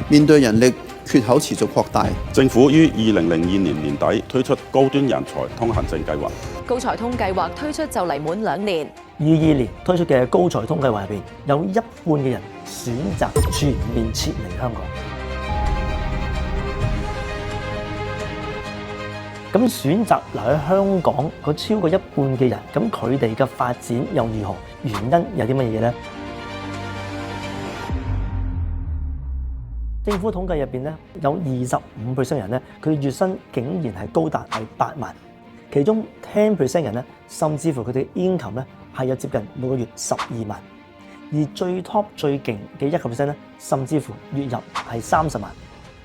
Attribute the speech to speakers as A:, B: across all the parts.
A: 面對人力缺口持續擴大，
B: 政府於2002年年底推出高端人才通行證計劃。
C: 高才通計劃推出就嚟滿2年。
D: 22年推出嘅高才通計劃入邊，有一半嘅人選擇全面撤離香港。咁選擇留喺香港嗰超過一半嘅人，咁佢哋嘅發展又如何？原因有啲乜嘢咧？政府統計入邊咧，有25%人咧，佢月薪竟然係高達8萬，其中10% 人咧，甚至乎佢哋 income 咧係有接近每個月12萬，而最 top 最勁嘅1%咧，甚至乎月入係30萬。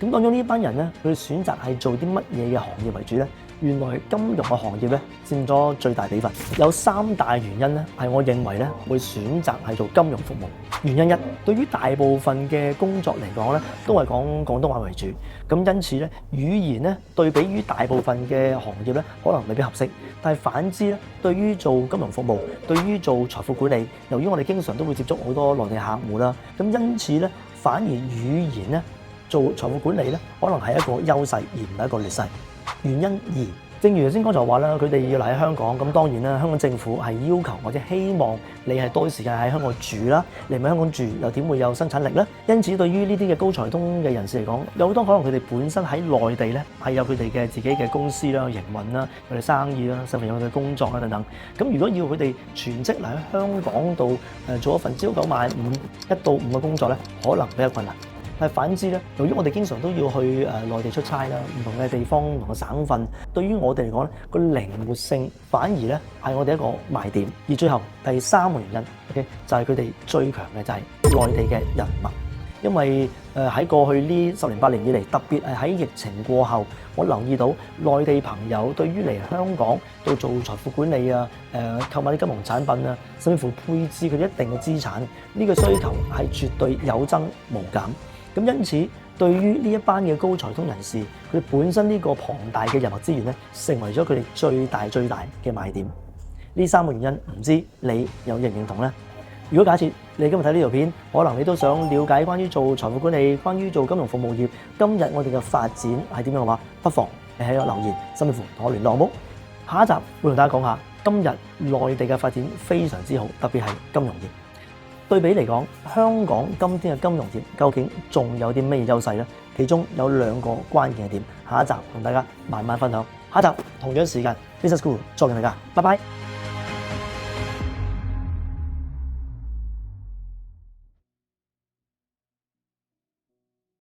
D: 咁當中呢班人咧，佢選擇係做啲乜嘢嘅行業為主咧？原來金融嘅行業咧佔咗最大比分。有3大原因咧，係我認為咧會選擇係做金融服務。原因一，對於大部分嘅工作嚟講咧，都係講廣東話為主。咁因此咧，語言咧對比於大部分嘅行業咧，可能未必合適。但係反之咧，對於做金融服務，對於做財富管理，由於我哋經常都會接觸好多內地客戶啦，咁因此咧，反而語言咧做財富管理咧，可能係一個優勢而唔係一個劣勢。原因二，正如頭先剛才話啦，佢哋要嚟喺香港，咁當然啦，香港政府係要求或者希望你係多啲時間喺香港住啦，嚟唔喺香港住又點會有生產力呢？因此對於呢啲嘅高才通嘅人士嚟講，有好多可能佢哋本身喺內地咧係有佢哋嘅自己嘅公司啦、營運啦、佢哋生意啦，甚至有佢哋工作啦等等。咁如果要佢哋全職嚟喺香港度做一份朝9晚5、1到5嘅工作咧，可能比較困難。但係反之咧，由於我哋經常都要去內地出差啦，唔同嘅地方、唔同嘅省份，對於我哋嚟講咧，個靈活性反而咧係我哋一個賣點。而最後第3個原因 ，OK 就係佢哋最強嘅就係內地嘅人脈。因為喺過去呢10年8年以嚟，特別係喺疫情過後，我留意到內地朋友對於嚟香港到做財富管理啊、購買啲金融產品啊，甚至乎配置佢一定嘅資產，呢個需求係絕對有增無減。咁因此，對於呢一班嘅高才通人士，佢哋本身呢個龐大嘅人脈資源咧，成為咗佢哋最大嘅賣點。呢3個原因，唔知你又認唔認同呢？如果假設你今日睇呢條片，可能你都想了解關於做財富管理、關於做金融服務業，今日我哋嘅發展係點樣嘅話，不妨你喺度留言，甚至乎同我聯絡好冇？下一集會同大家講下今日內地嘅發展非常之好，特別係金融業。對比嚟講，香港今天嘅金融業究竟仲有啲咩優勢呢？其中有2個關鍵嘅點，下一集同大家慢慢分享。下一集同樣時間 Business School 再見大家，拜拜。